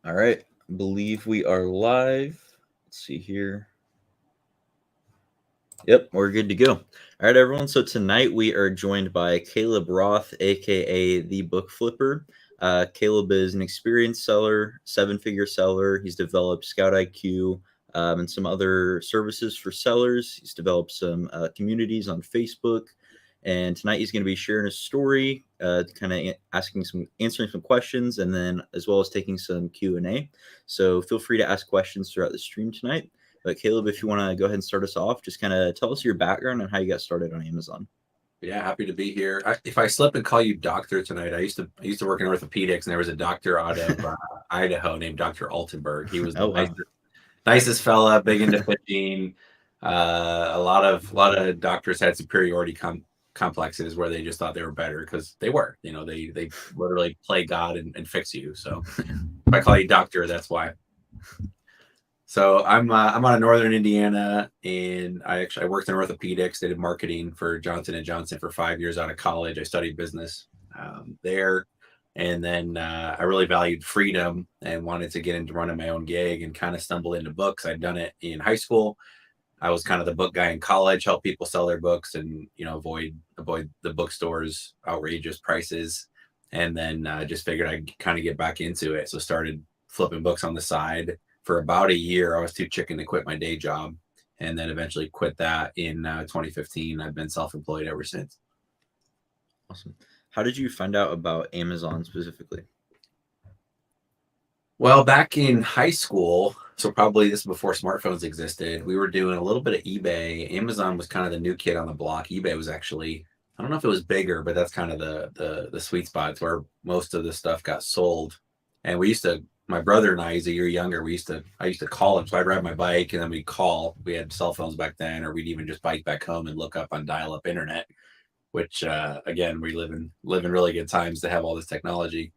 All right. I believe we are live. Let's see here. Yep, we're good to go. All right, everyone. So tonight we are joined by Caleb Roth, aka the Book Flipper. Caleb is an experienced seller, seven-figure seller. He's developed Scout IQ and some other services for sellers. He's developed some communities on Facebook. And tonight he's going to be sharing his story, kind of answering some questions, and then as well as taking some Q&A. So feel free to ask questions throughout the stream tonight. But Caleb, if you want to go ahead and start us off, just kind of tell us your background and how you got started on Amazon. Yeah, happy to be here. If I slip and call you doctor tonight, I used to work in orthopedics, and there was a doctor out of Idaho named Dr. Altenberg. He was the Oh wow, nicest fella, big into fishing. A lot of doctors had superiority complexes where they just thought they were better because they were. They literally play God and fix you. So if I call you doctor, that's why. So I'm out of northern Indiana, and I worked in orthopedics. Did marketing for Johnson and Johnson for 5 years out of college. I studied business there, and then I really valued freedom and wanted to get into running my own gig, and kind of stumbled into books. I'd done it in high school. I was kind of the book guy in college, help people sell their books, and avoid the bookstores' outrageous prices. And then just figured I'd kind of get back into it. So started flipping books on the side for about a year. I was too chicken to quit my day job, and then eventually quit that in 2015. I've been self-employed ever since. awesome. How did you find out about Amazon specifically? Well, back in high school, so probably this is before smartphones existed, we were doing a little bit of eBay. Amazon was kind of the new kid on the block. eBay was actually, I don't know if it was bigger, but that's kind of the sweet spots where most of the stuff got sold. And we used to, my brother and I, he's a year younger, I used to call him. So I'd ride my bike and then we'd call. We had cell phones back then, or we'd even just bike back home and look up on dial-up internet, which again, we live in really good times to have all this technology.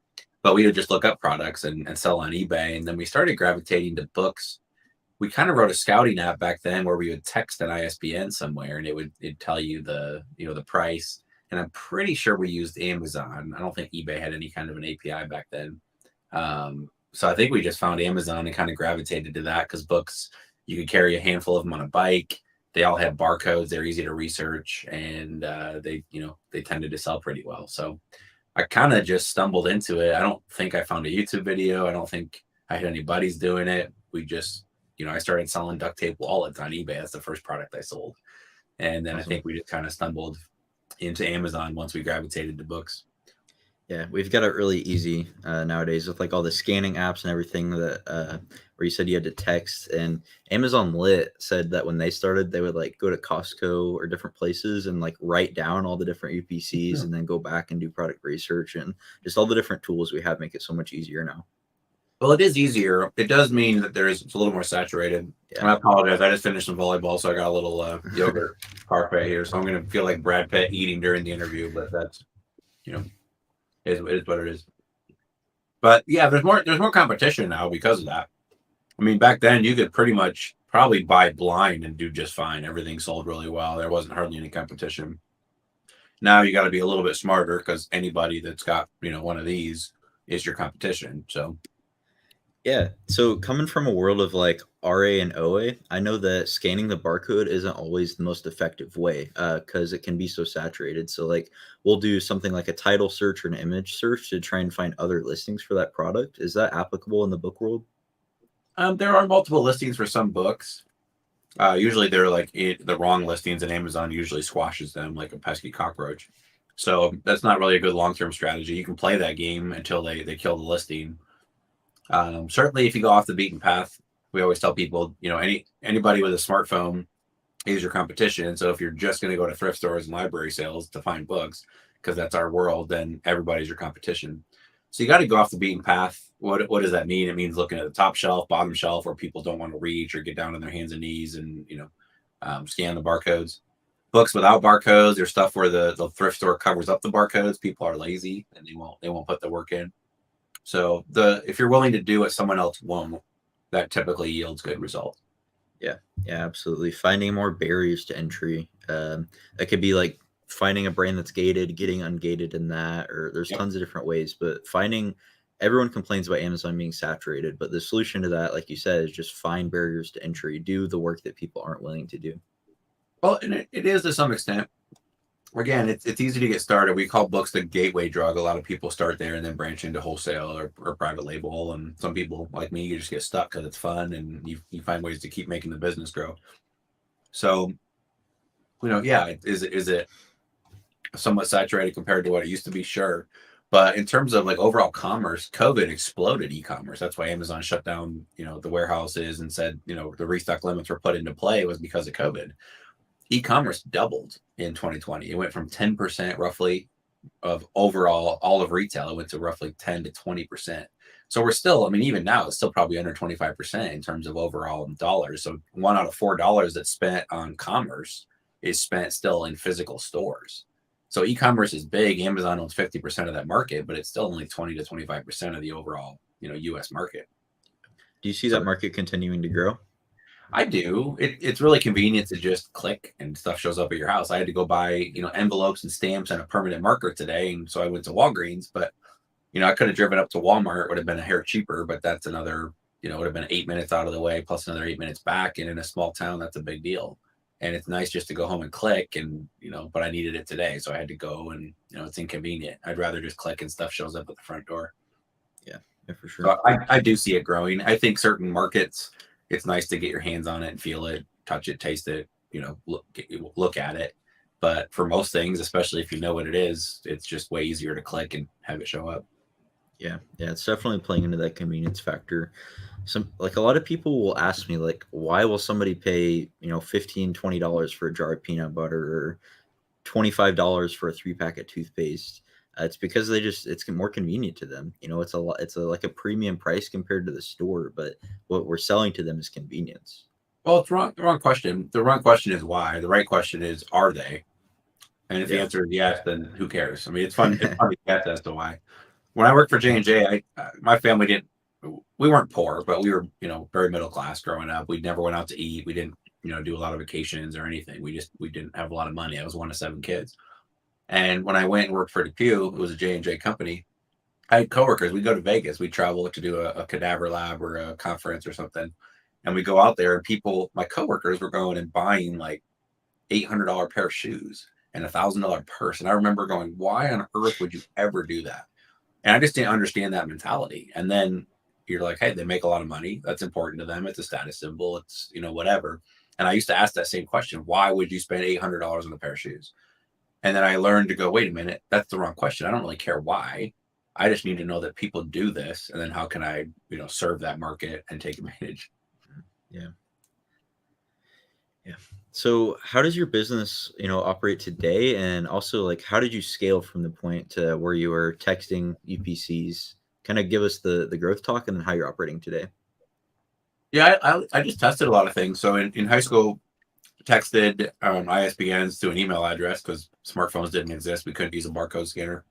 But we would just look up products and sell on eBay. And then we started gravitating to books. We kind of wrote a scouting app back then where we would text an ISBN somewhere, and it'd tell you the price. And I'm pretty sure we used Amazon. I don't think eBay had any kind of an API back then. So I think we just found Amazon and kind of gravitated to that because books, you could carry a handful of them on a bike. They all had barcodes. They're easy to research, and they tended to sell pretty well. So I kind of just stumbled into it. I don't think I found a YouTube video. I don't think I had any buddies doing it. We just, I started selling duct tape wallets on eBay. That's the first product I sold. And then I Awesome. think we just kind of stumbled into Amazon once we gravitated to books. Yeah, we've got it really easy nowadays with like all the scanning apps and everything that where you said you had to text. And Amazon Lit said that when they started, they would like go to Costco or different places and like write down all the different UPCs Yeah. and then go back and do product research, and just all the different tools we have make it so much easier now. Well, it is easier. It does mean that it's a little more saturated. Yeah. And I apologize. I just finished some volleyball, so I got a little yogurt parfait here. So I'm going to feel like Brad Pitt eating during the interview, but that's, you know, is what it is. But yeah, there's more competition now because of that. I mean, back then you could pretty much probably buy blind and do just fine. Everything sold really well. There wasn't hardly any competition. Now you got to be a little bit smarter because anybody that's got one of these is your competition. So Yeah. So coming from a world of like RA and OA, I know that scanning the barcode isn't always the most effective way because it can be so saturated. So like we'll do something like a title search or an image search to try and find other listings for that product. Is that applicable in the book world? there are multiple listings for some books. Usually they're like the wrong listings, and Amazon usually squashes them like a pesky cockroach. So that's not really a good long term strategy. You can play that game until they kill the listing. Certainly, if you go off the beaten path, we always tell people, anybody with a smartphone is your competition. So if you're just going to go to thrift stores and library sales to find books, because that's our world, then everybody's your competition. So you got to go off the beaten path. What does that mean? It means looking at the top shelf, bottom shelf, where people don't want to reach or get down on their hands and knees and scan the barcodes. Books without barcodes, there's stuff where the thrift store covers up the barcodes. People are lazy and they won't put the work in. So if you're willing to do what someone else won't, that typically yields good results. Yeah. Yeah, absolutely. Finding more barriers to entry. That could be like finding a brand that's gated, getting ungated in that, or there's Yep. tons of different ways, but finding everyone complains about Amazon being saturated, but the solution to that, like you said, is just find barriers to entry, do the work that people aren't willing to do. Well, and it is to some extent. Again, it's easy to get started. We call books the gateway drug. A lot of people start there and then branch into wholesale or private label. And some people like me, you just get stuck because it's fun and you find ways to keep making the business grow. So, yeah, is it somewhat saturated compared to what it used to be? Sure. But in terms of like overall commerce, COVID exploded e-commerce. That's why Amazon shut down, the warehouses and said, the restock limits were put into play was because of COVID. E-commerce doubled in 2020. It went from 10% roughly of overall all of retail. It went to roughly 10 to 20%. So we're still, I mean, even now it's still probably under 25% in terms of overall dollars. So $1 out of $4 that's spent on commerce is spent still in physical stores. So e-commerce is big. Amazon owns 50% of that market, but it's still only 20 to 25% of the overall, US market. Do you see that market continuing to grow? I do. It's really convenient to just click and stuff shows up at your house. I had to go buy, envelopes and stamps and a permanent marker today. And so I went to Walgreens, but, I could have driven up to Walmart. It would have been a hair cheaper, but that's another, it would have been 8 minutes out of the way plus another 8 minutes back. And in a small town, that's a big deal. And it's nice just to go home and click and, but I needed it today. So I had to go and, it's inconvenient. I'd rather just click and stuff shows up at the front door. Yeah, for sure. So I do see it growing. I think certain markets, it's nice to get your hands on it and feel it, touch it, taste it, look at it. But for most things, especially if you know what it is, it's just way easier to click and have it show up. Yeah, it's definitely playing into that convenience factor. A lot of people will ask me like, why will somebody pay $15-$20 for a jar of peanut butter or $25 for a 3-pack of toothpaste? It's because it's more convenient to them. It's like a premium price compared to the store, but what we're selling to them is convenience. Well, it's wrong. The wrong question. The wrong question is why. The right question is, are they? And if the answer is yes, then who cares? I mean, it's fun. It's fun to guess as to why. When I worked for J&J, my family we weren't poor, but we were, very middle class growing up. We never went out to eat. We didn't, do a lot of vacations or anything. We didn't have a lot of money. I was one of 7 kids. And when I went and worked for Depew, it was a J&J company. I had coworkers. We'd go to Vegas. We'd travel to do a cadaver lab or a conference or something. And we go out there and my coworkers were going and buying like $800 pair of shoes and $1,000 purse. And I remember going, why on earth would you ever do that? And I just didn't understand that mentality. And then you're like, hey, they make a lot of money. That's important to them. It's a status symbol. It's, whatever. And I used to ask that same question. Why would you spend $800 on a pair of shoes? And then I learned to go, wait a minute, that's the wrong question. I don't really care why. I just need to know that people do this. And then how can I, serve that market and take advantage? Yeah. So how does your business, operate today? And also like, how did you scale from the point to where you were texting UPCs? Kind of give us the growth talk and then how you're operating today. Yeah, I just tested a lot of things. So in high school, texted ISBNs to an email address because smartphones didn't exist. We couldn't use a barcode scanner.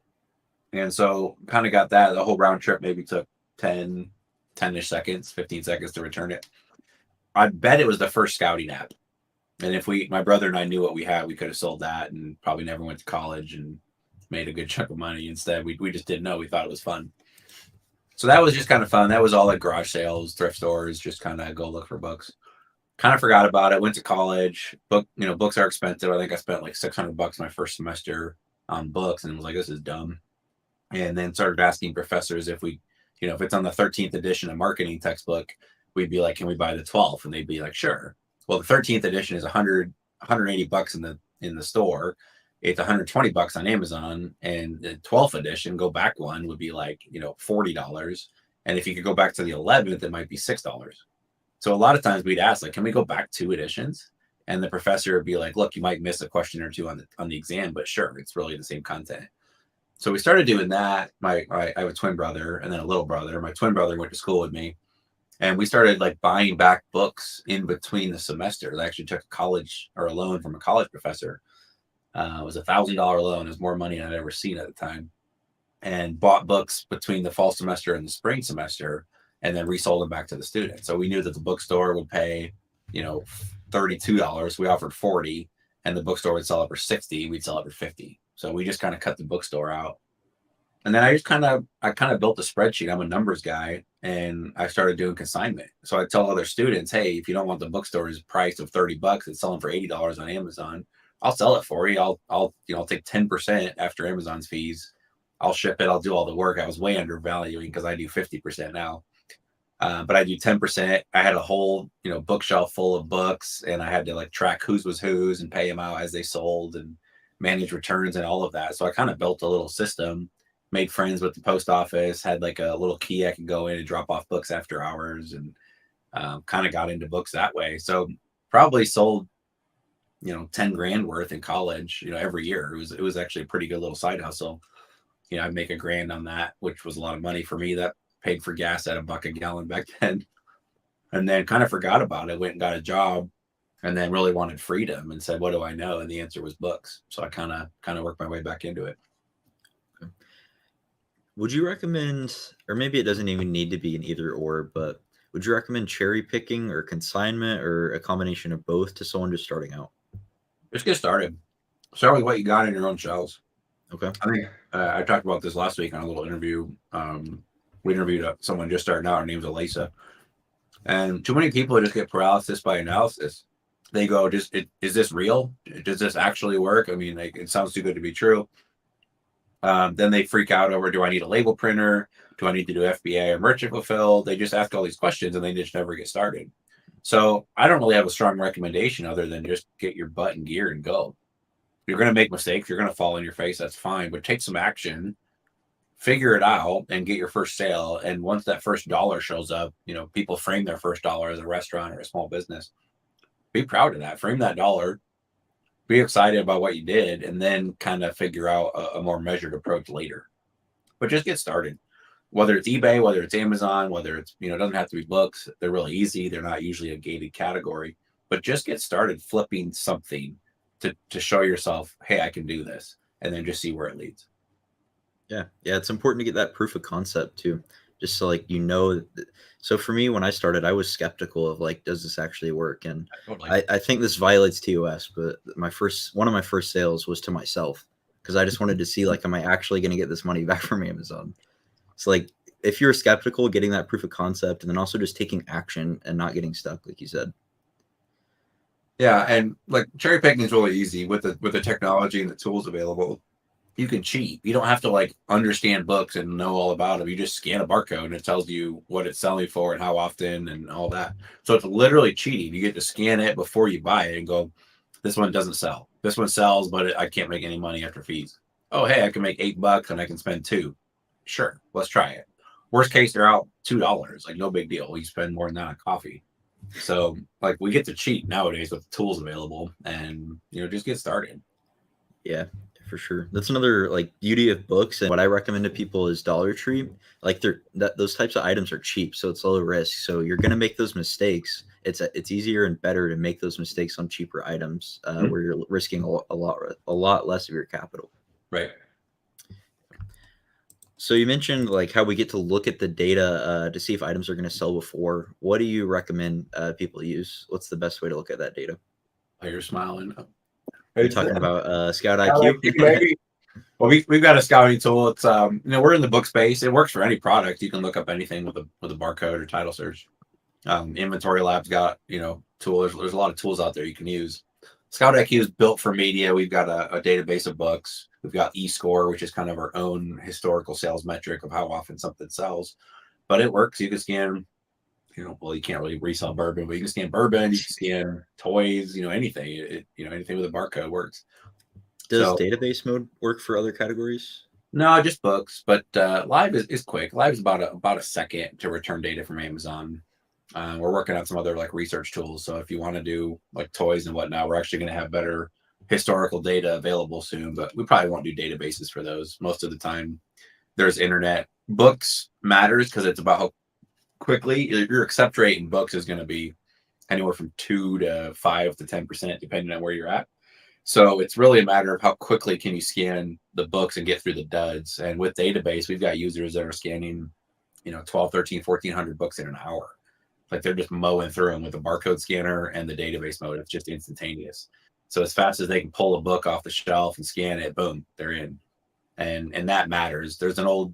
And so kind of got that. The whole round trip maybe took 10-ish seconds, 15 seconds to return it. I bet it was the first scouting app. And if my brother and I knew what we had, we could have sold that and probably never went to college and made a good chunk of money. Instead, we just didn't know. We thought it was fun. So that was just kind of fun. That was all like garage sales, thrift stores, just kind of go look for books. Kind of forgot about it. Went to college. Books are expensive. I think I spent like $600 my first semester on books and was like, this is dumb. And then started asking professors if if it's on the 13th edition of marketing textbook, we'd be like, can we buy the 12th? And they'd be like, sure. Well, the 13th edition is $180 in the store. It's $120 on Amazon, and the 12th edition, go back one, would be like, $40. And if you could go back to the 11th, it might be $6. So a lot of times we'd ask, like, can we go back 2 editions? And the professor would be like, look, you might miss a question or two on the exam, but sure, it's really the same content. So we started doing that. I have a twin brother and then a little brother. My twin brother went to school with me. And we started like buying back books in between the semesters. I actually took a loan from a college professor. It was $1,000 loan. It was more money than I'd ever seen at the time. And bought books between the fall semester and the spring semester and then resold them back to the student. So we knew that the bookstore would pay, $32. We offered $40 and the bookstore would sell it for $60. We'd sell it for $50. So we just kind of cut the bookstore out And then I kind of built a spreadsheet. I'm a numbers guy, and I started doing consignment. So I tell other students, hey, if you don't want the bookstore's price of $30, it's selling for $80 on Amazon. I'll sell it for you. I'll take 10% after Amazon's fees. I'll ship it. I'll do all the work. I was way undervaluing because I do 50% now. But I do 10%. I had a whole, bookshelf full of books, and I had to like track whose was whose and pay them out as they sold and manage returns and all of that. So I kind of built a little system, made friends with the post office, had like a little key I could go in and drop off books after hours, and kind of got into books that way. So probably sold, 10 grand worth in college, every year. It was actually a pretty good little side hustle. I'd make $1,000 on that, which was a lot of money for me. That paid for gas at $1 a gallon back then. And then kind of forgot about it, went and got a job, and then really wanted freedom and said, what do I know? And the answer was books. So I kind of worked my way back into it. Would you recommend, or maybe it doesn't even need to be an either or, but would you recommend cherry picking or consignment or a combination of both to someone just starting out? Just get started. Start with what you got in your own shelves. Okay. I think I talked about this last week on a little interview. We interviewed someone just starting out. Her name's Elisa. And too many people just get paralysis by analysis. They go, is this real? Does this actually work? I mean, it sounds too good to be true. Then they freak out over, do I need a label printer? Do I need to do FBA or merchant fulfill? They just ask all these questions and they just never get started. So I don't really have a strong recommendation other than just get your butt in gear and go. You're going to make mistakes. You're going to fall on your face. That's fine. But take some action, figure it out, and get your first sale. And once that first dollar shows up, people frame their first dollar as a restaurant or a small business. Be proud of that. Frame that dollar. Be excited about what you did, and then kind of figure out a more measured approach later. But just get started. Whether it's eBay, whether it's Amazon, whether it's, it doesn't have to be books. They're really easy. They're not usually a gated category. But just get started flipping something to show yourself, hey, I can do this, and then just see where it leads. Yeah. It's important to get that proof of concept too, just so So for me, when I started, I was skeptical of does this actually work? And Totally. I think this violates TOS, but one of my first sales was to myself because I just wanted to see am I actually going to get this money back from Amazon? So if you're skeptical, getting that proof of concept, and then also just taking action and not getting stuck, like you said. Yeah, and cherry picking is really easy with the technology and the tools available. You can cheat. You don't have to understand books and know all about them. You just scan a barcode and it tells you what it's selling for and how often and all that. So it's literally cheating. You get to scan it before you buy it and go, this one doesn't sell. This one sells, but I can't make any money after fees. Oh, hey, I can make $8 and I can spend $2. Sure, let's try it. Worst case, they're out $2. No big deal. You spend more than that on coffee. So we get to cheat nowadays with the tools available, and just get started. Yeah, for sure. That's another beauty of books, and what I recommend to people is Dollar Tree. Those types of items are cheap, so it's low risk. So you're gonna make those mistakes. It's easier and better to make those mistakes on cheaper items where you're risking a lot less of your capital. Right. So you mentioned how we get to look at the data to see if items are going to sell before. What do you recommend people use? What's the best way to look at that data? Oh, you're smiling. Are you talking about Scout IQ? Maybe. Well, we've got a scouting tool. It's we're in the book space. It works for any product. You can look up anything with a barcode or title search. Inventory Lab's got tools. There's a lot of tools out there you can use. Scout IQ is built for media. We've got a database of books. We've got eScore, which is kind of our own historical sales metric of how often something sells. But it works. You can scan, well, you can't really resell bourbon, but you can scan bourbon, you can scan toys, anything. Anything with a barcode works. Does database mode work for other categories? No, just books. But Live is quick. Live is about a second to return data from Amazon. We're working on some other research tools. So if you want to do toys and whatnot, we're actually going to have better historical data available soon, but we probably won't do databases for those. Most of the time there's internet. Books matters because it's about how quickly your accept rate in books is going to be anywhere from 2 to 5 to 10%, depending on where you're at. So it's really a matter of how quickly can you scan the books and get through the duds. And with database, we've got users that are scanning, 12, 13, 1,400 books in an hour. They're just mowing through them with a barcode scanner and the database mode. It's just instantaneous. So as fast as they can pull a book off the shelf and scan it, boom, they're in. and that matters. There's an old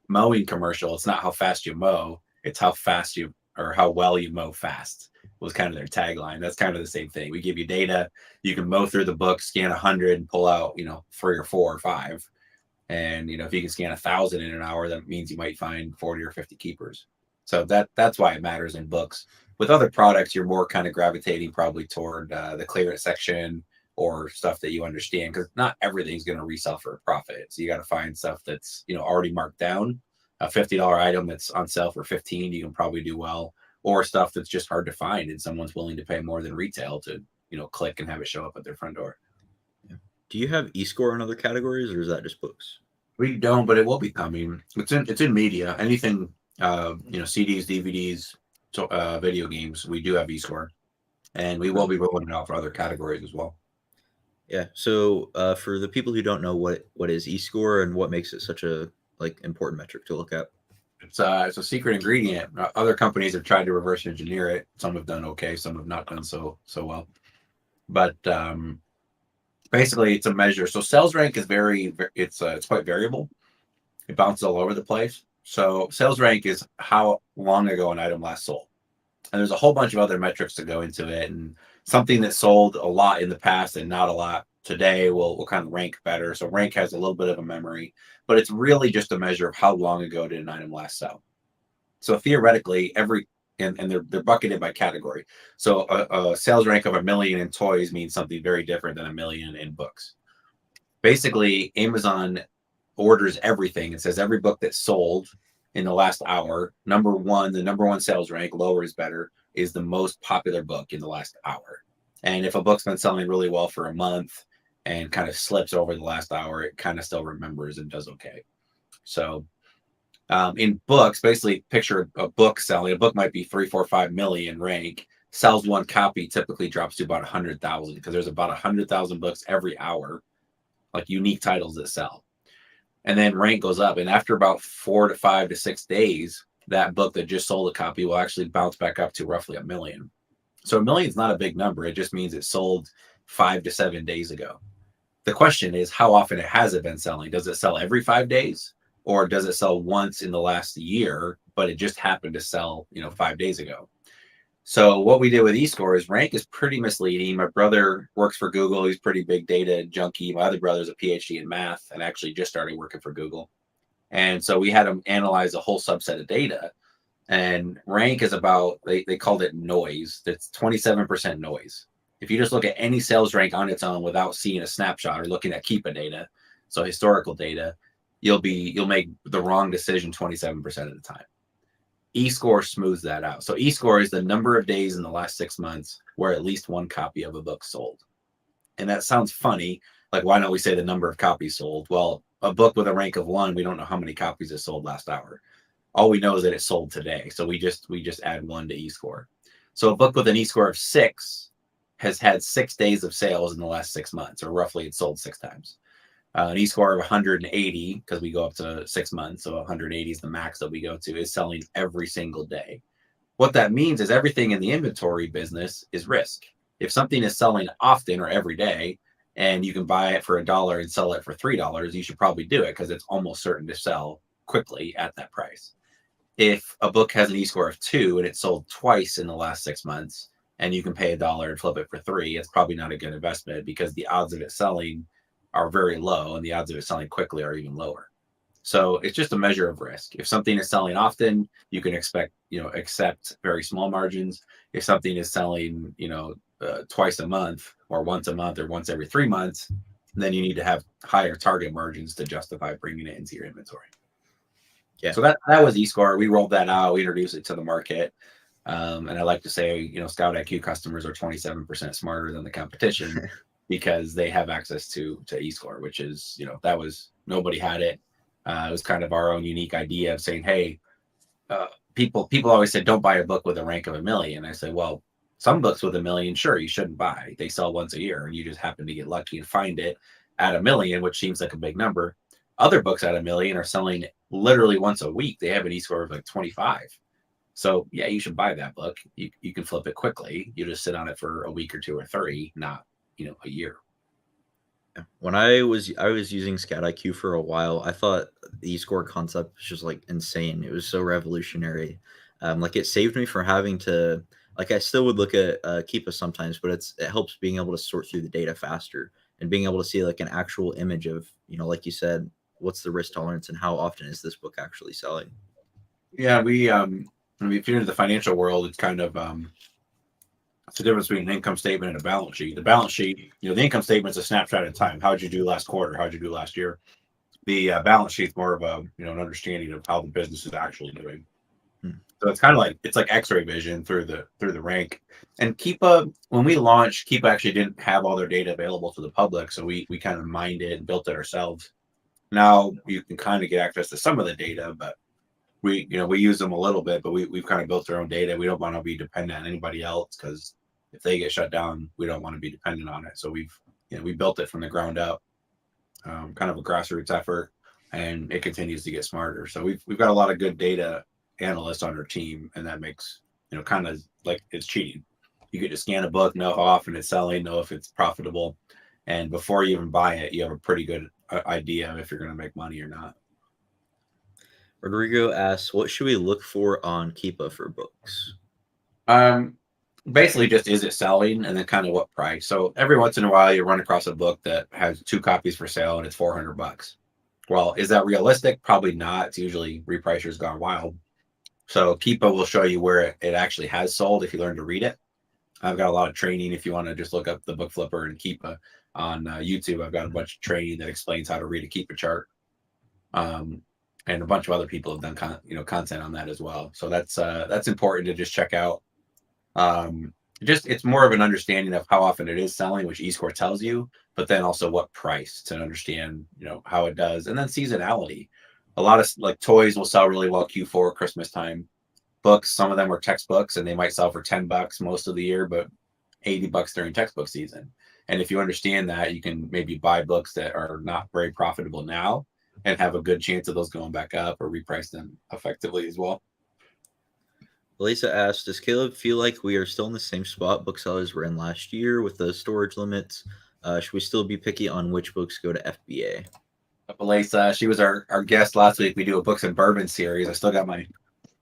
mowing commercial. It's not how fast you mow, it's how fast you or how well you mow fast was kind of their tagline. That's kind of the same thing. We give you data. You can mow through the book, scan 100 and pull out, 3 or 4 or 5. And, if you can scan 1,000 in an hour, that means you might find 40 or 50 keepers. So that's why it matters in books. With other products, you're more kind of gravitating probably toward the clearance section or stuff that you understand, because not everything's going to resell for a profit. So you got to find stuff that's, already marked down. A $50 item that's on sale for 15, you can probably do well, or stuff that's just hard to find and someone's willing to pay more than retail to, click and have it show up at their front door. Do you have eScore in other categories, or is that just books? We don't, but it will be coming. It's in media. Anything, CDs, DVDs, video games. We do have eScore, and we will be rolling it out for other categories as well. Yeah. So for the people who don't know what is eScore and what makes it such a important metric to look at. It's a secret ingredient. Other companies have tried to reverse engineer it. Some have done okay. Some have not done so well. But basically, it's a measure. So sales rank is it's quite variable. It bounces all over the place. So sales rank is how long ago an item last sold. And there's a whole bunch of other metrics to go into it. And something that sold a lot in the past and not a lot today will kind of rank better. So rank has a little bit of a memory, but it's really just a measure of how long ago did an item last sell. So theoretically, and they're bucketed by category. So a sales rank of 1 million in toys means something very different than 1 million in books. Basically, Amazon orders everything. It says every book that sold in the last hour, the number one sales rank, lower is better, is the most popular book in the last hour. And if a book's been selling really well for a month and kind of slips over the last hour, it kind of still remembers and does okay. So in books, basically picture a book selling. A book might be 3, 4, 5 million rank. Sells one copy, typically drops to about 100,000, because there's about 100,000 books every hour, like unique titles that sell. And then rank goes up. And after about 4 to 5 to 6 days, that book that just sold a copy will actually bounce back up to roughly 1 million. So 1 million is not a big number. It just means it sold 5 to 7 days ago. The question is, how often has it been selling? Does it sell every 5 days? Or does it sell once in the last year, but it just happened to sell, 5 days ago? So what we did with eScore is rank is pretty misleading. My brother works for Google. He's pretty big data junkie. My other brother's a PhD in math and actually just started working for Google. And so we had him analyze a whole subset of data. And rank is about, they called it noise. That's 27% noise. If you just look at any sales rank on its own without seeing a snapshot or looking at Keepa data, so historical data, you'll make the wrong decision 27% of the time. eScore smooths that out. So eScore is the number of days in the last 6 months where at least one copy of a book sold. And that sounds funny. Like, why don't we say the number of copies sold? Well, a book with a rank of 1, we don't know how many copies it sold last hour. All we know is that it sold today. So we just add 1 to eScore. So a book with an eScore of 6 has had 6 days of sales in the last 6 months, or roughly it's sold 6 times. An eScore of 180, because we go up to 6 months, so 180 is the max that we go to, is selling every single day. What that means is everything in the inventory business is risk. If something is selling often or every day, and you can buy it for $1 and sell it for $3, you should probably do it, because it's almost certain to sell quickly at that price. If a book has an eScore of 2 and it sold twice in the last 6 months, and you can pay $1 and flip it for $3, it's probably not a good investment, because the odds of it selling are very low, and the odds of it selling quickly are even lower. So it's just a measure of risk. If something is selling often, you can accept very small margins. If something is selling, twice a month or once a month or once every 3 months, then you need to have higher target margins to justify bringing it into your inventory. Yeah. So that was eScore. We rolled that out. We introduced it to the market. And I like to say, Scout IQ customers are 27% smarter than the competition because they have access to eScore, which is, nobody had it. It was kind of our own unique idea of saying, hey, people always said, don't buy a book with a rank of 1 million. I said, well, some books with 1 million, sure, you shouldn't buy. They sell once a year, and you just happen to get lucky and find it at 1 million, which seems like a big number. Other books at 1 million are selling literally once a week. They have an eScore of like 25. So yeah, you should buy that book. You can flip it quickly. You just sit on it for a week or 2 or 3, not, a year. When I was using Scat IQ for a while, I thought the score concept was just like insane. It was so revolutionary. Like it saved me from having to like I still would look at Keepa sometimes, but it helps being able to sort through the data faster and being able to see like an actual image of, like you said, what's the risk tolerance and how often is this book actually selling. Yeah, I mean, if you're into the financial world, it's kind of it's the difference between an income statement and a balance sheet. The balance sheet, the income statement is a snapshot in time. How'd you do last quarter? How'd you do last year? The balance sheet's more of a an understanding of how the business is actually doing. Hmm. So it's kind of like X-ray vision through the rank. And Keepa, when we launched, Keepa actually didn't have all their data available to the public, so we kind of mined it and built it ourselves. Now you can kind of get access to some of the data, but we use them a little bit, but we've kind of built our own data. We don't want to be dependent on anybody else because if they get shut down, we don't want to be dependent on it. So we built it from the ground up, kind of a grassroots effort, and it continues to get smarter. So we've got a lot of good data analysts on our team, and that makes kind of like it's cheating. You get to scan a book, know how often it's selling, know if it's profitable, and before you even buy it, you have a pretty good idea of if you're going to make money or not. Rodrigo asks, what should we look for on Keepa for books? Um, Basically, just is it selling, and then kind of what price. So every once in a while, you run across a book that has 2 copies for sale, and it's $400. Well, is that realistic? Probably not. It's usually repricers gone wild. So Keepa will show you where it actually has sold if you learn to read it. I've got a lot of training. If you want to just look up the book flipper and Keepa on YouTube, I've got a bunch of training that explains how to read a Keepa chart. And a bunch of other people have done content on that as well. So that's important to just check out. Just it's more of an understanding of how often it is selling, which eScore tells you, but then also what price to understand, how it does, and then seasonality. A lot of like toys will sell really well Q4 Christmas time. Books, some of them are textbooks, and they might sell for $10 most of the year, but $80 during textbook season. And if you understand that, you can maybe buy books that are not very profitable now and have a good chance of those going back up or reprice them effectively as well. Lisa asked, does Caleb feel like we are still in the same spot booksellers were in last year with the storage limits? Should we still be picky on which books go to FBA? Lisa, she was our guest last week. We do a books and bourbon series. I still got my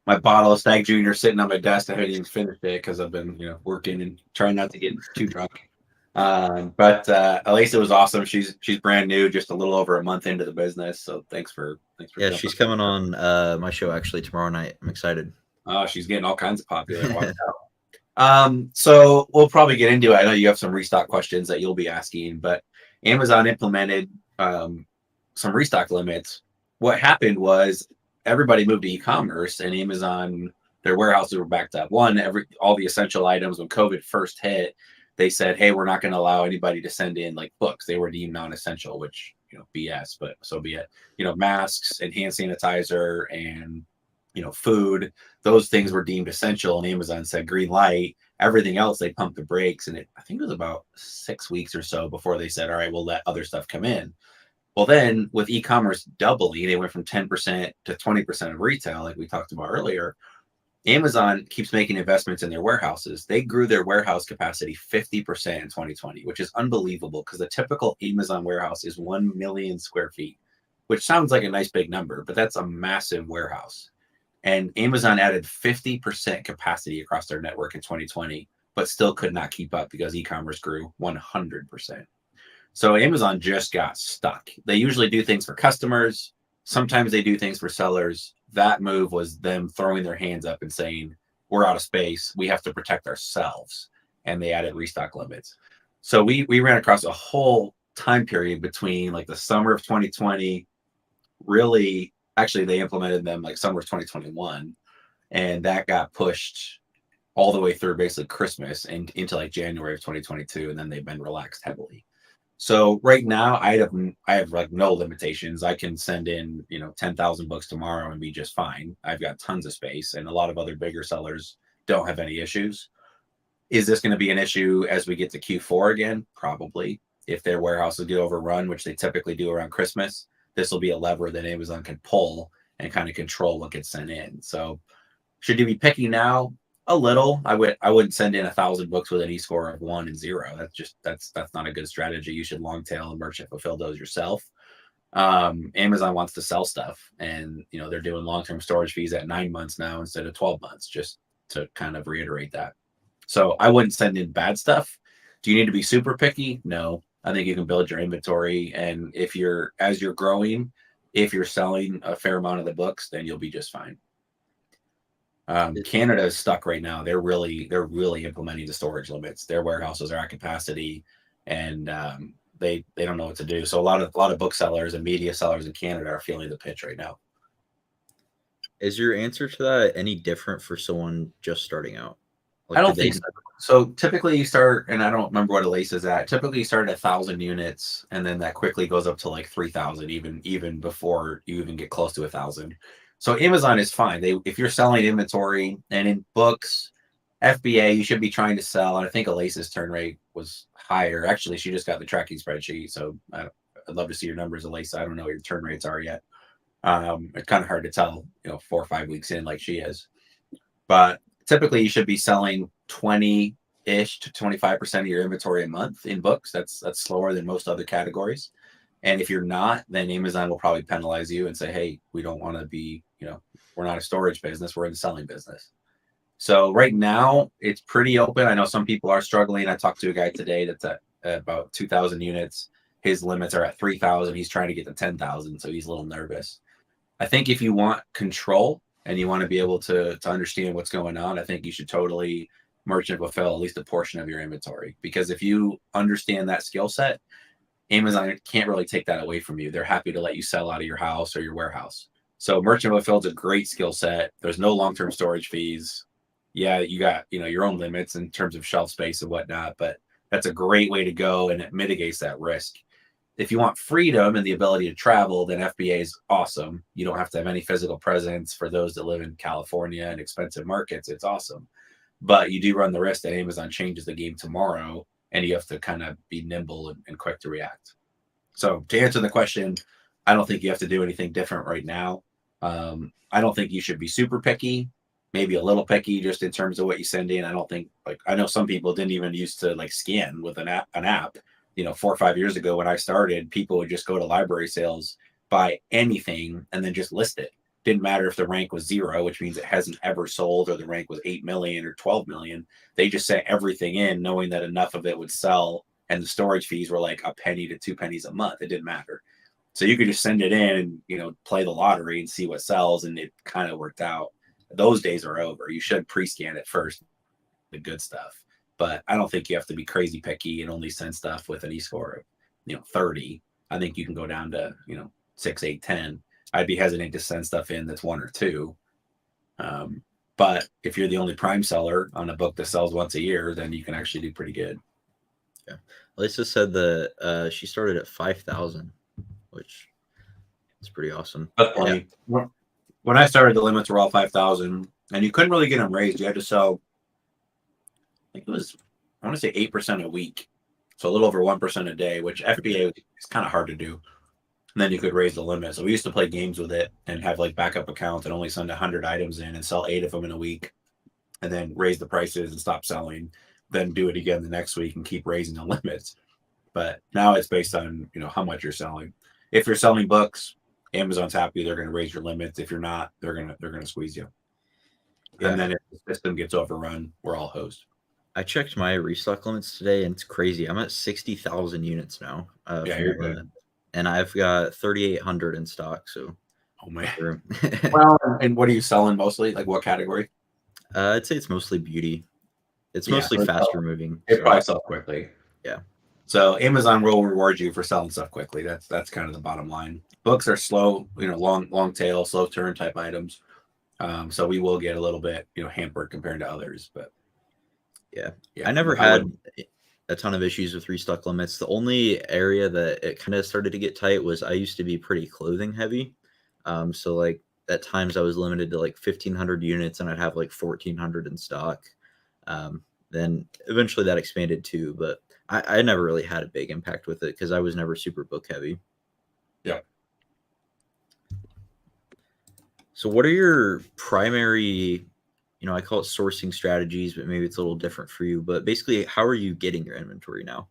bottle of Stag Junior sitting on my desk. I haven't even finished it because I've been working and trying not to get too drunk. But Elisa was awesome. She's brand new, just a little over a month into the business. So thanks for Yeah, she's coming on my show actually tomorrow night. I'm excited. Oh, she's getting all kinds of popular. So we'll probably get into it. I know you have some restock questions that you'll be asking, but Amazon implemented some restock limits. What happened was everybody moved to e-commerce, and Amazon, their warehouses were backed up. All the essential items when COVID first hit, they said, "Hey, we're not going to allow anybody to send in like books." They were deemed non-essential, which BS, but so be it. Masks and hand sanitizer and food, those things were deemed essential, and Amazon said green light. Everything else, they pumped the brakes, and I think it was about 6 weeks or so before they said, all right, we'll let other stuff come in. Well, then with e-commerce doubling, they went from 10% to 20% of retail, like we talked about earlier. Amazon keeps making investments in their warehouses. They grew their warehouse capacity 50% in 2020, which is unbelievable because the typical Amazon warehouse is 1 million square feet, which sounds like a nice big number, but that's a massive warehouse. And Amazon added 50% capacity across their network in 2020, but still could not keep up because e-commerce grew 100%. So Amazon just got stuck. They usually do things for customers. Sometimes they do things for sellers. That move was them throwing their hands up and saying, we're out of space. We have to protect ourselves. And they added restock limits. So we ran across a whole time period between like the summer of 2020, really, actually they implemented them like summer of 2021, and that got pushed all the way through basically Christmas and into like January of 2022, and then they've been relaxed heavily. So right now I have like no limitations. I can send in 10,000 books tomorrow and be just fine. I've got tons of space, and a lot of other bigger sellers don't have any issues. Is this going to be an issue as we get to Q4 again? Probably. If their warehouses get overrun, which they typically do around Christmas, this will be a lever that Amazon can pull and kind of control what gets sent in. So should you be picky now? A little. I wouldn't send in 1,000 books with an e-score of 1 and 0. That's not a good strategy. You should long tail and merchant fulfill those yourself. Amazon wants to sell stuff, and they're doing long-term storage fees at 9 months now instead of 12 months, just to kind of reiterate that. So I wouldn't send in bad stuff. Do you need to be super picky? No. I think you can build your inventory, and as you're growing, if you're selling a fair amount of the books, then you'll be just fine. Canada is stuck right now. They're really implementing the storage limits. Their warehouses are at capacity, and they don't know what to do. So a lot of booksellers and media sellers in Canada are feeling the pinch right now. Is your answer to that any different for someone just starting out? Like, I don't think so. So typically you start, and I don't remember what Elise is at. Typically you start at 1,000 units, and then that quickly goes up to like 3,000, even before you even get close to 1,000. So Amazon is fine. If you're selling inventory and in books, FBA, you should be trying to sell. And I think Elise's turn rate was higher. Actually, she just got the tracking spreadsheet, so I'd love to see your numbers, Elise. I don't know what your turn rates are yet. It's kind of hard to tell, 4 or 5 weeks in, like she is. But typically, you should be selling 20-ish to 25% of your inventory a month in books. That's slower than most other categories. And if you're not, then Amazon will probably penalize you and say, hey, we don't want to be, we're not a storage business, we're in the selling business. So right now it's pretty open. I know some people are struggling. I talked to a guy today that's at about 2,000 units. His limits are at 3,000. He's trying to get to 10,000. So he's a little nervous. I think if you want control and you want to be able to understand what's going on, I think you should totally merchant fulfill at least a portion of your inventory. Because if you understand that skill set, Amazon can't really take that away from you. They're happy to let you sell out of your house or your warehouse. So merchant fulfill is a great skill set. There's no long-term storage fees. Yeah, you got your own limits in terms of shelf space and whatnot, but that's a great way to go, and it mitigates that risk. If you want freedom and the ability to travel, then FBA is awesome. You don't have to have any physical presence. For those that live in California and expensive markets, it's awesome. But you do run the risk that Amazon changes the game tomorrow, and you have to kind of be nimble and quick to react. So to answer the question, I don't think you have to do anything different right now. I don't think you should be super picky, maybe a little picky just in terms of what you send in. I don't think, I know some people didn't even used to scan with an app. 4 or 5 years ago when I started, people would just go to library sales, buy anything, and then just list it. Didn't matter if the rank was 0, which means it hasn't ever sold, or the rank was 8 million or 12 million. They just sent everything in knowing that enough of it would sell, and the storage fees were like a penny to 2 pennies a month. It didn't matter. So you could just send it in and, play the lottery and see what sells, and it kind of worked out. Those days are over. You should pre-scan it first, the good stuff. But I don't think you have to be crazy picky and only send stuff with an e-score of 30. I think you can go down to 6, 8, 10. I'd be hesitant to send stuff in that's 1 or 2. But if you're the only prime seller on a book that sells once a year, then you can actually do pretty good. Yeah, Lisa said that she started at 5,000, which is pretty awesome. That's funny. Yeah. When I started, the limits were all 5,000, and you couldn't really get them raised. You had to sell, I think it was, I want to say 8% a week. So a little over 1% a day, which FBA is kind of hard to do. And then you could raise the limit. So we used to play games with it and have backup accounts and only send 100 items in and sell 8 of them in a week, and then raise the prices and stop selling, then do it again the next week and keep raising the limits. But now it's based on, how much you're selling. If you're selling books, Amazon's happy. They're going to raise your limits. If you're not, they're going to squeeze you. Yeah. And then if the system gets overrun, we're all hosed. I checked my restock limits today, and it's crazy. I'm at 60,000 units now. Yeah, you're good. And I've got 3,800 in stock. So, oh man. Well, and what are you selling mostly? What category? I'd say it's mostly beauty. It's mostly faster moving. It probably sells quickly. Yeah. So Amazon will reward you for selling stuff quickly. That's kind of the bottom line. Books are slow, long tail, slow turn type items. So we will get a little bit, hampered compared to others. But yeah, I never had a ton of issues with restock limits. The only area that it kind of started to get tight was I used to be pretty clothing heavy. So at times I was limited to 1,500 units, and I'd have 1,400 in stock. Then eventually that expanded too, but I never really had a big impact with it because I was never super book heavy. Yeah. So what are your primary I call it sourcing strategies, but maybe it's a little different for you. But basically, how are you getting your inventory now?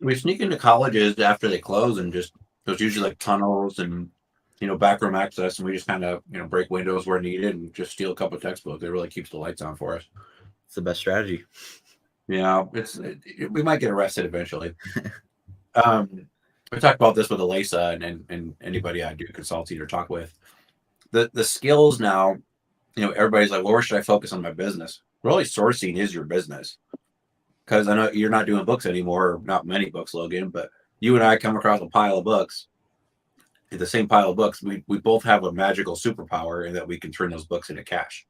We sneak into colleges after they close, and just there's usually like tunnels and backroom access, and we just kind of break windows where needed and just steal a couple of textbooks. It really keeps the lights on for us. It's the best strategy. Yeah, we might get arrested eventually. Um, I talked about this with Elisa and anybody I do consulting or talk with. The skills now, everybody's like, well, where should I focus on my business? Really, sourcing is your business. Because I know you're not doing books anymore, or not many books, Logan, but you and I come across a pile of books, the same pile of books. We both have a magical superpower in that we can turn those books into cash.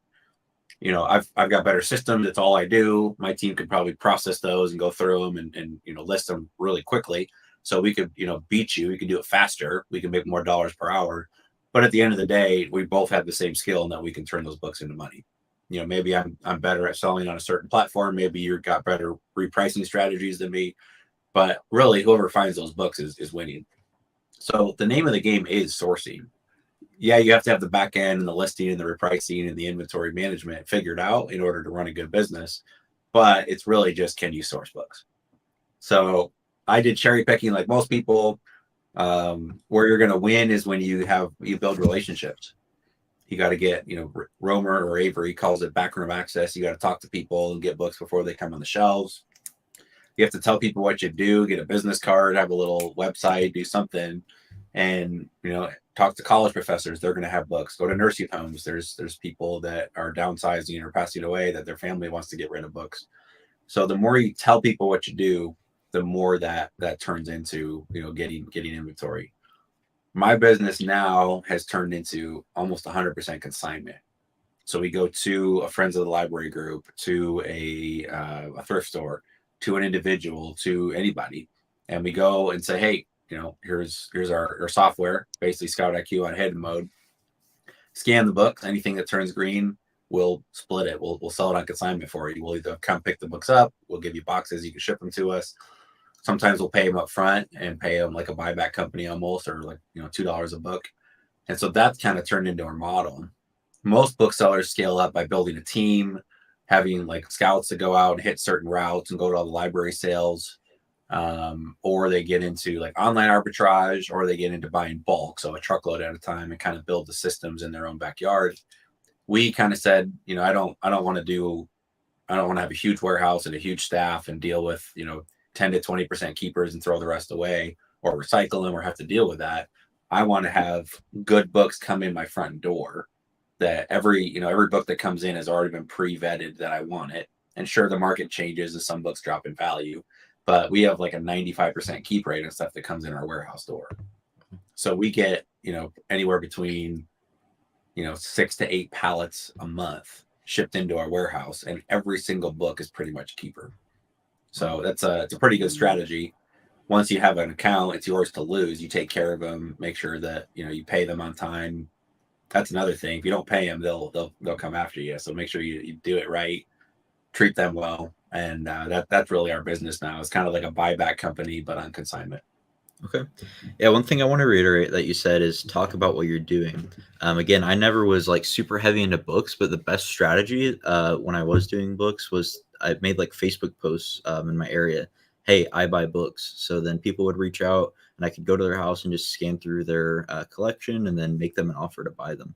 I've got better systems. It's all I do. My team could probably process those and go through them and list them really quickly. So we could, beat you. We can do it faster. We can make more dollars per hour. But at the end of the day, we both have the same skill and that we can turn those books into money. Maybe I'm better at selling on a certain platform. Maybe you've got better repricing strategies than me. But really, whoever finds those books is winning. So the name of the game is sourcing. Yeah, you have to have the back end and the listing and the repricing and the inventory management figured out in order to run a good business. But it's really just, can you source books? So I did cherry picking like most people. Where you're going to win is when you build relationships. You got to get, Romer or Avery calls it backroom access. You got to talk to people and get books before they come on the shelves. You have to tell people what you do, get a business card, have a little website, do something, and talk to college professors. They're going to have books. Go to nursing homes. There's people that are downsizing or passing away that their family wants to get rid of books. So the more you tell people what you do, the more that turns into getting inventory. My business now has turned into almost 100% consignment. So we go to a friends of the library group, to a thrift store, to an individual, to anybody, and we go and say, hey, here's our software, basically Scout IQ on hidden mode. Scan the books. Anything that turns green, we'll split it. We'll sell it on consignment for you. We'll either come pick the books up. We'll give you boxes. You can ship them to us. Sometimes we'll pay them up front and pay them like a buyback company almost, or like $2 a book. And so that's kind of turned into our model. Most booksellers scale up by building a team, having like scouts to go out and hit certain routes and go to all the library sales. Or they get into like online arbitrage, or they get into buying bulk, so a truckload at a time, and kind of build the systems in their own backyard. We kind of said, I don't want to have a huge warehouse and a huge staff and deal with 10 to 20% keepers and throw the rest away or recycle them or have to deal with that. I want to have good books come in my front door, that every book that comes in has already been pre-vetted that I want it. And sure, the market changes and some books drop in value, but we have like a 95% keep rate and stuff that comes in our warehouse door. So we get, anywhere between, 6 to 8 pallets a month shipped into our warehouse, and every single book is pretty much keeper. So it's a pretty good strategy. Once you have an account, it's yours to lose. You take care of them, make sure that, you pay them on time. That's another thing. If you don't pay them, they'll come after you. So make sure you do it right, treat them well. And that's really our business now. It's kind of like a buyback company, but on consignment. Okay. Yeah, one thing I want to reiterate that you said is talk about what you're doing. Again, I never was like super heavy into books, but the best strategy when I was doing books was I made like Facebook posts in my area. Hey, I buy books. So then people would reach out and I could go to their house and just scan through their collection and then make them an offer to buy them.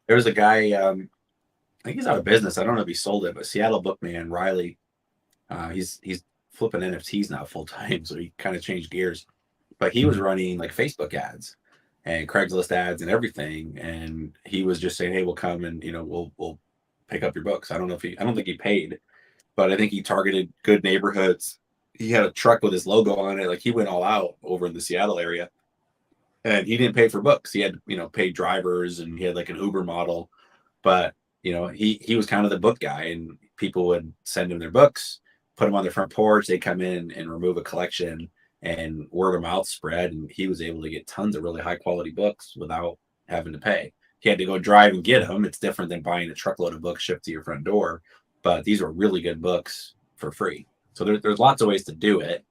There was a guy, I think he's out of business. I don't know if he sold it, but Seattle Bookman, Riley, he's flipping NFTs now full time. So he kind of changed gears, but he was running like Facebook ads and Craigslist ads and everything. And he was just saying, hey, we'll come and, we'll pick up your books. I don't think he paid, but I think he targeted good neighborhoods. He had a truck with his logo on it. Like he went all out over in the Seattle area, and he didn't pay for books. He had, paid drivers, and he had like an Uber model, but he was kind of the book guy, and people would send him their books, put them on their front porch. They come in and remove a collection, and word of mouth spread. And he was able to get tons of really high quality books without having to pay. He had to go drive and get them. It's different than buying a truckload of books shipped to your front door, but these are really good books for free. So there's lots of ways to do it.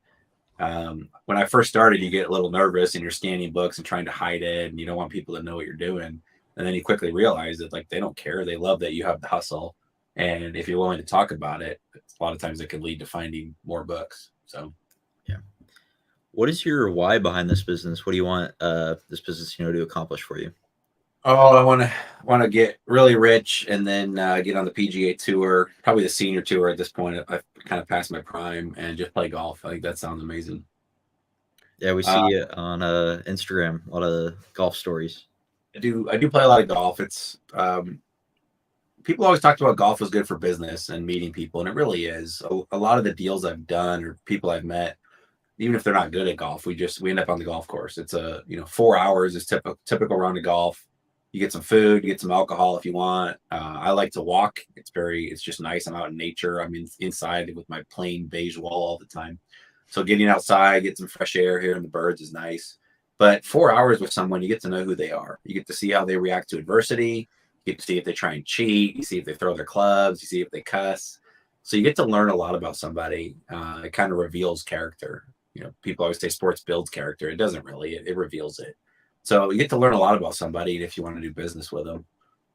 When I first started, you get a little nervous and you're scanning books and trying to hide it, and you don't want people to know what you're doing. And then you quickly realize that like they don't care. They love that you have the hustle. And if you're willing to talk about it, a lot of times it can lead to finding more books. So Yeah. What is your why behind this business? What do you want this business, to accomplish for you? oh, I want to get really rich and then get on the PGA tour, probably the senior tour at this point. I've kind of passed my prime and just play golf. I think that sounds amazing. Yeah, we Uh, see it on Instagram, a lot of golf stories. I do play a lot of golf. It's people always talked about golf was good for business and meeting people, and it really is. A lot of the deals I've done or people I've met, even if they're not good at golf, we end up on the golf course. It's 4 hours is typical round of golf. You get some food, you get some alcohol if you want. I like to walk. It's just nice. I'm out in nature. I'm inside with my plain beige wall all the time. So getting outside, get some fresh air, hearing the birds is nice. But 4 hours with someone, you get to know who they are. You get to see how they react to adversity. You get to see if they try and cheat. You see if they throw their clubs. You see if they cuss. So you get to learn a lot about somebody. It kind of reveals character. People always say sports builds character. It doesn't really. It reveals it. So you get to learn a lot about somebody if you want to do business with them.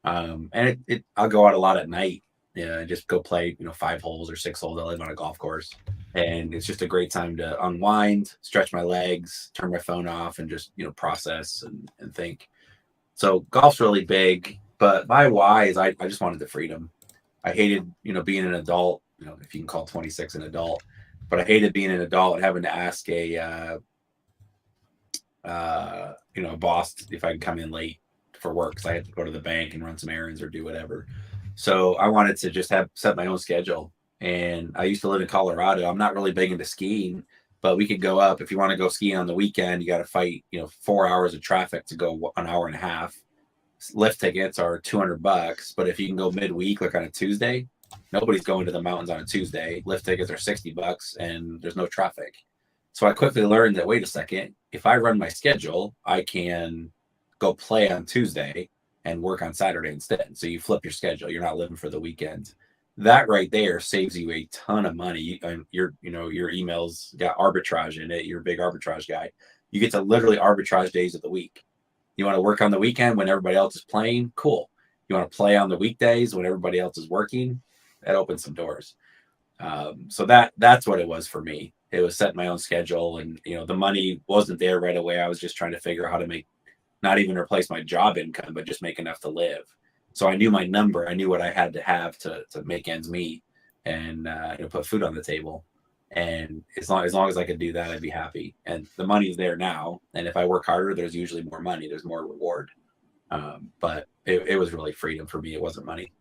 And I'll go out a lot at night. Yeah, just go play 5 holes or 6 holes. I live on a golf course, and it's just a great time to unwind, stretch my legs, turn my phone off, and just process and think. So golf's really big, but my why is I just wanted the freedom. I hated being an adult. If you can call 26 an adult, but I hated being an adult and having to ask a boss if I could come in late for work because I had to go to the bank and run some errands or do whatever. So I wanted to just have set my own schedule. And I used to live in Colorado. I'm not really big into skiing, but we could go up if you want to go skiing on the weekend. You got to fight 4 hours of traffic to go an hour and a half. Lift tickets are $200, but if you can go midweek, like on a Tuesday, nobody's going to the mountains on a Tuesday. Lift tickets are $60 and there's no traffic. So I quickly learned that, wait a second, if I run my schedule, I can go play on Tuesday and work on Saturday instead. So you flip your schedule. You're not living for the weekend. That right there saves you a ton of money. Your emails got arbitrage in it. You're a big arbitrage guy. You get to literally arbitrage days of the week. You want to work on the weekend when everybody else is playing? Cool. You want to play on the weekdays when everybody else is working? That opens some doors. So that's what it was for me. It was setting my own schedule, and the money wasn't there right away. I was just trying to figure out how to make, not even replace my job income, but just make enough to live. So I knew my number. I knew what I had to have to make ends meet and put food on the table. And as long as I could do that, I'd be happy. And the money's there now. And if I work harder, there's usually more money. There's more reward. But it was really freedom for me. It wasn't money.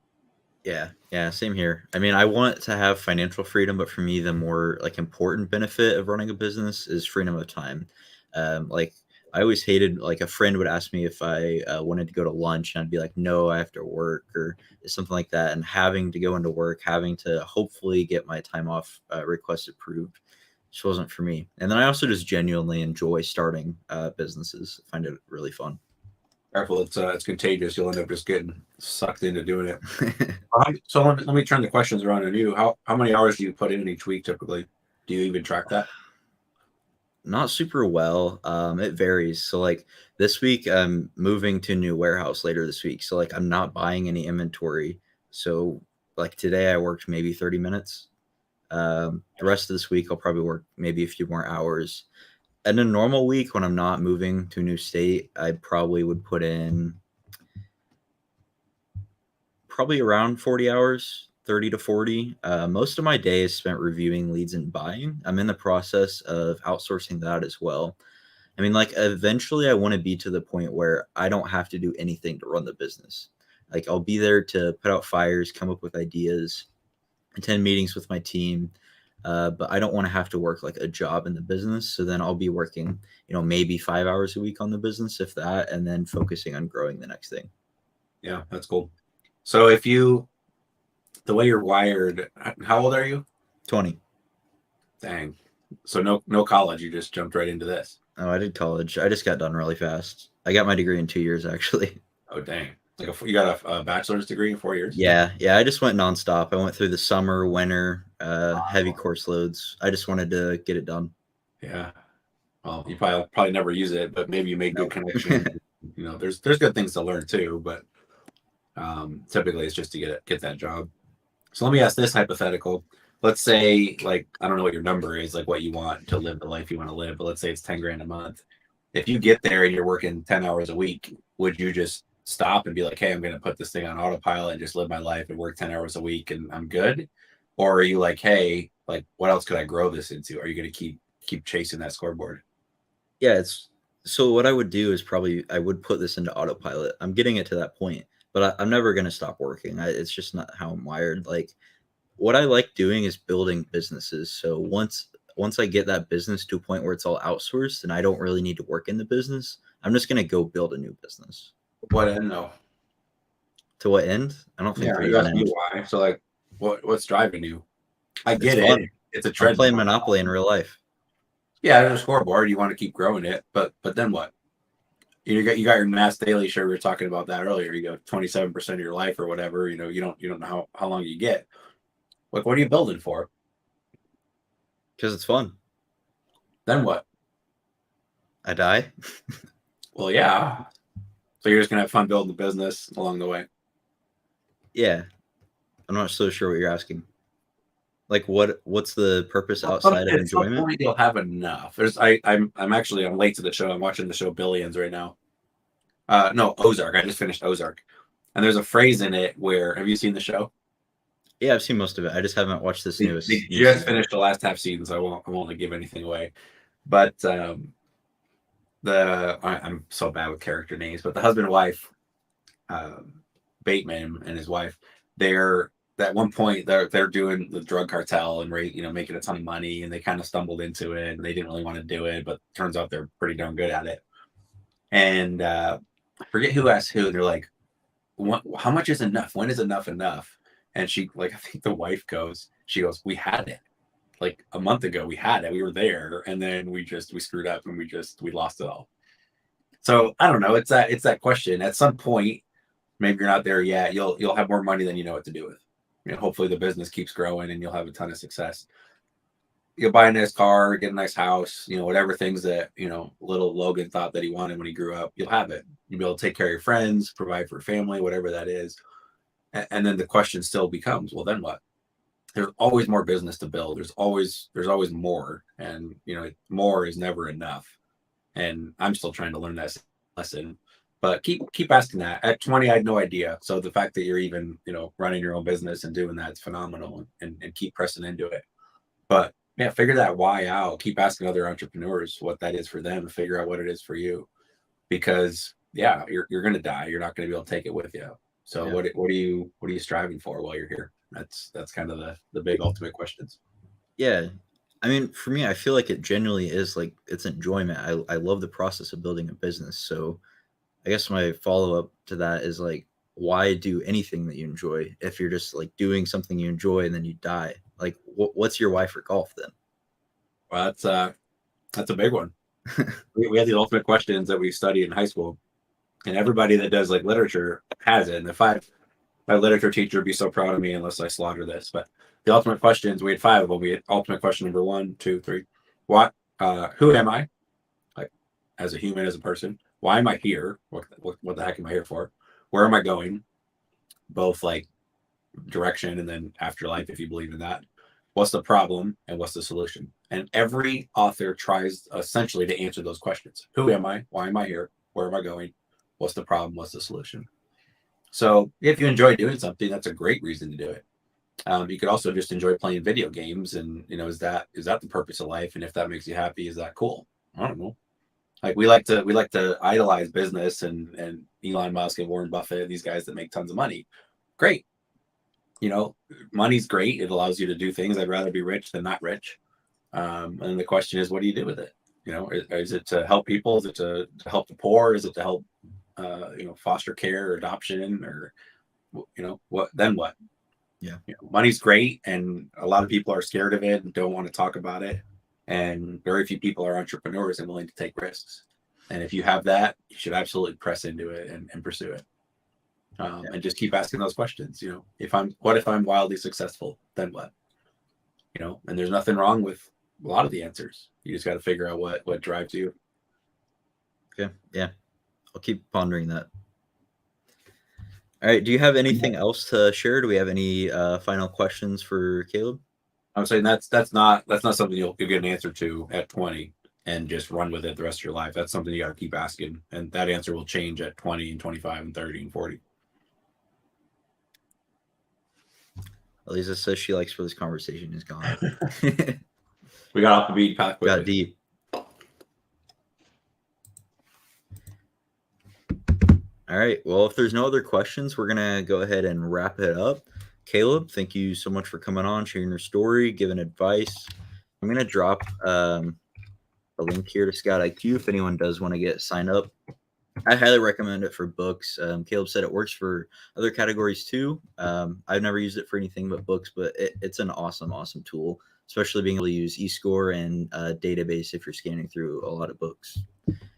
Yeah, same here. I mean, I want to have financial freedom, but for me, the more like important benefit of running a business is freedom of time. Like I always hated like a friend would ask me if I wanted to go to lunch, and I'd be like, no, I have to work or something like that, and having to go into work, having to hopefully get my time off request approved, just wasn't for me. And then I also just genuinely enjoy starting businesses. I find it really fun. Careful, it's contagious. You'll end up just getting sucked into doing it. So let me turn the questions around on you. How many hours do you put in each week typically? Do you even track that? Not super well. It varies. So like this week, I'm moving to a new warehouse later this week. So like I'm not buying any inventory. So like today I worked maybe 30 minutes. The rest of this week I'll probably work maybe a few more hours. In a normal week when I'm not moving to a new state, I probably would put in probably around 40 hours, 30 to 40. Most of my day is spent reviewing leads and buying. I'm in the process of outsourcing that as well. I mean, like, eventually I want to be to the point where I don't have to do anything to run the business. Like, I'll be there to put out fires, come up with ideas, attend meetings with my team. But I don't want to have to work like a job in the business. So then I'll be working, maybe 5 hours a week on the business, if that, and then focusing on growing the next thing. Yeah, that's cool. So the way you're wired, how old are you? 20. Dang. So no college, you just jumped right into this. Oh, I did college. I just got done really fast. I got my degree in 2 years, actually. Oh, dang. You got a bachelor's degree in 4 years? Yeah. I just went nonstop. I went through the summer, winter, heavy course loads. I just wanted to get it done. Yeah. Well, you probably never use it, but maybe you made good Nope. connections. there's good things to learn too, but typically it's just to get that job. So let me ask this hypothetical. Let's say, like, I don't know what your number is, like what you want to live the life you want to live, but let's say it's 10 grand a month. If you get there and you're working 10 hours a week, would you just stop and be like, hey, I'm going to put this thing on autopilot and just live my life and work 10 hours a week and I'm good? Or are you like, hey, like, what else could I grow this into? Are you going to keep chasing that scoreboard? Yeah, it's so what I would do is probably I would put this into autopilot. I'm getting it to that point, but I'm never going to stop working. It's just not how I'm wired. Like what I like doing is building businesses. So once I get that business to a point where it's all outsourced and I don't really need to work in the business, I'm just going to go build a new business. What end though? To what end? I don't think Yeah, there's you an asked me end. why. So like, what's driving you? I It's get it. fun. It's a I'm playing treadmill. Monopoly in real life. Yeah, there's a scoreboard. You want to keep growing it, but then what? You got your Mass Daily show. We were talking about that earlier. You go 27% of your life or whatever. You don't know how long you get. Like, what are you building for? Because it's fun. Then what? I die. Well, yeah. So you're just gonna have fun building the business along the way. Yeah. I'm not so sure what you're asking. Like what's the purpose But outside of at some enjoyment? point, you'll have enough. I'm late to the show. I'm watching the show Billions right now. No, Ozark. I just finished Ozark, and there's a phrase in it where have you seen the show? Yeah, I've seen most of it. I just haven't watched this They new just season. finished the last half season, so I won't give anything away. But I'm so bad with character names, but the husband and wife, um, Bateman and his wife, they're at one point they're doing the drug cartel and making a ton of money, and they kind of stumbled into it and they didn't really want to do it, but turns out they're pretty darn good at it. And I forget who asked who. They're like, how much is enough? When is enough enough? And she like I think the wife she goes, we had it like a month ago. We had it. We were there, and then we screwed up and we lost it all. So I don't know. It's that question. At some point, maybe you're not there yet. You'll have more money than you know what to do with. Hopefully the business keeps growing and you'll have a ton of success. You'll buy a nice car, get a nice house, whatever things that little Logan thought that he wanted when he grew up, you'll have it. You'll be able to take care of your friends, provide for your family, whatever that is. And then the question still becomes, well, then what? There's always more business to build. There's always more, and more is never enough. And I'm still trying to learn that lesson. But keep asking that. At 20, I had no idea. So the fact that you're even running your own business and doing that is phenomenal, and keep pressing into it. But yeah, figure that why out. Keep asking other entrepreneurs what that is for them, and figure out what it is for you. Because yeah, you're gonna die. You're not gonna be able to take it with you. So Yeah. what are you striving for while you're here? That's kind of the big ultimate questions. Yeah. I mean, for me, I feel like it genuinely is like it's enjoyment. I love the process of building a business. So I guess my follow up to that is like, why do anything that you enjoy if you're just like doing something you enjoy and then you die? Like, what's your why for golf then? Well, that's a big one. We had the ultimate questions that we studied in high school, and everybody that does like literature has it. And if my literature teacher would be so proud of me unless I slaughter this. But the ultimate questions, we had five of them. We had ultimate question number 1, 2, 3. What? Who am I? Like as a human, as a person. Why am I here? What the heck am I here for? Where am I going? Both like direction and then afterlife, if you believe in that. What's the problem and what's the solution? And every author tries essentially to answer those questions. Who am I? Why am I here? Where am I going? What's the problem? What's the solution? So if you enjoy doing something, that's a great reason to do it. You could also just enjoy playing video games, and is that the purpose of life? And if that makes you happy, is that cool? I don't know. Like we like to idolize business and Elon Musk and Warren Buffett, these guys that make tons of money. Great, you know, money's great. It allows you to do things. I'd rather be rich than not rich. And the question is, what do you do with it? Is it to help people? Is it to help the poor? Is it to help, foster care or adoption or, what, then what? Yeah. Money's great. And a lot of people are scared of it and don't want to talk about it. And very few people are entrepreneurs and willing to take risks. And if you have that, you should absolutely press into it and pursue it. And just keep asking those questions. What if I'm wildly successful? Then what? And there's nothing wrong with a lot of the answers. You just got to figure out what drives you. Okay. Yeah. I'll keep pondering that. All right. Do you have anything else to share? Do we have any final questions for Caleb? I'm saying that's not something you'll get an answer to at 20 and just run with it the rest of your life. That's something you got to keep asking, and that answer will change at 20 and 25 and 30 and 40. Elisa says she likes where this conversation is gone. We got off the beaten path quickly. Got deep. All right. Well, if there's no other questions, we're going to go ahead and wrap it up. Caleb, thank you so much for coming on, sharing your story, giving advice. I'm going to drop a link here to Scout IQ if anyone does want to get signed up. I highly recommend it for books. Caleb said it works for other categories too. I've never used it for anything but books, but it's an awesome tool, especially being able to use eScore and database if you're scanning through a lot of books.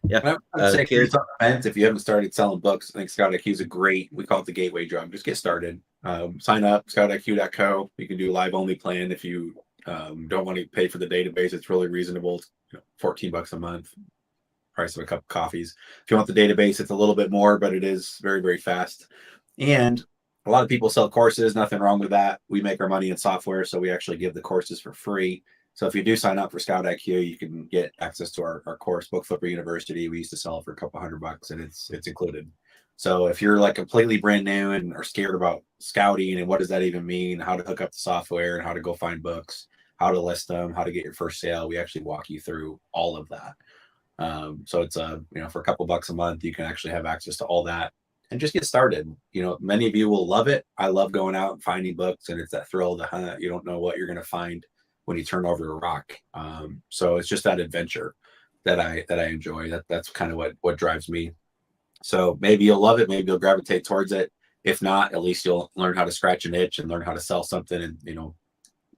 Yeah. I'd say if you haven't started selling books, I think Scout IQ is a great, we call it the gateway drug. Just get started. Sign up, scoutiq.co. You can do a live only plan if you don't want to pay for the database. It's really reasonable. It's, $14 a month, price of a cup of coffees. If you want the database, it's a little bit more, but it is very, very fast. And a lot of people sell courses. Nothing wrong with that. We make our money in software, so we actually give the courses for free. So if you do sign up for Scout IQ, you can get access to our course, Book Flipper University. We used to sell it for a couple $100, and it's included. So if you're like completely brand new and are scared about scouting and what does that even mean, how to hook up the software and how to go find books, how to list them, how to get your first sale, we actually walk you through all of that. So it's for a couple bucks a month, you can actually have access to all that and just get started. Many of you will love it. I love going out and finding books, and it's that thrill of the hunt. You don't know what you're going to find when you turn over a rock. So it's just that adventure that I enjoy. That's kind of what drives me. So maybe you'll love it. Maybe you'll gravitate towards it. If not, at least you'll learn how to scratch an itch and learn how to sell something and,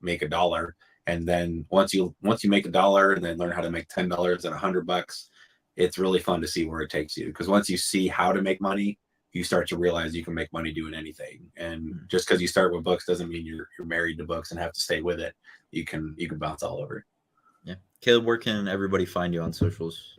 make $1. And then once you make $1 and then learn how to make $10 and $100, it's really fun to see where it takes you. Because once you see how to make money, you start to realize you can make money doing anything. And just because you start with books doesn't mean you're married to books and have to stay with it. You can bounce all over. Yeah. Caleb, where can everybody find you on socials?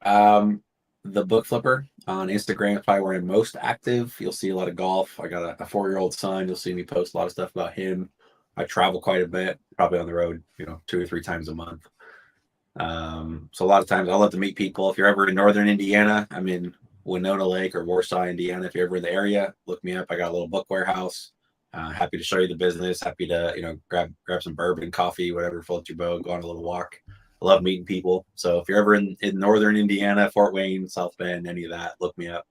The Book Flipper on Instagram is probably where I'm most active. You'll see a lot of golf. I got a 4-year-old son. You'll see me post a lot of stuff about him. I travel quite a bit, probably on the road, 2 or 3 times a month. So a lot of times I love to meet people. If you're ever in Northern Indiana, I'm in Winona Lake or Warsaw, Indiana. If you're ever in the area, look me up. I got a little book warehouse. Happy to show you the business. Happy to, grab some bourbon, coffee, whatever floats your boat, go on a little walk. I love meeting people. So if you're ever in Northern Indiana, Fort Wayne, South Bend, any of that, look me up.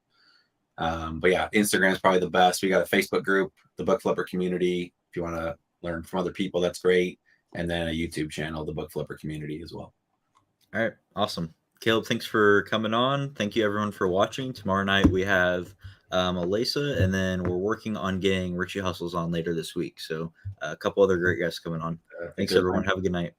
But yeah, Instagram is probably the best. We got a Facebook group, the Book Flipper community. If you want to learn from other people, that's great. And then a YouTube channel, the Book Flipper community as well. All right. Awesome. Caleb, thanks for coming on. Thank you everyone for watching. Tomorrow night we have Elisa, and then we're working on getting Richie Hustles on later this week. So a couple other great guests coming on. Thanks everyone. Have a good night.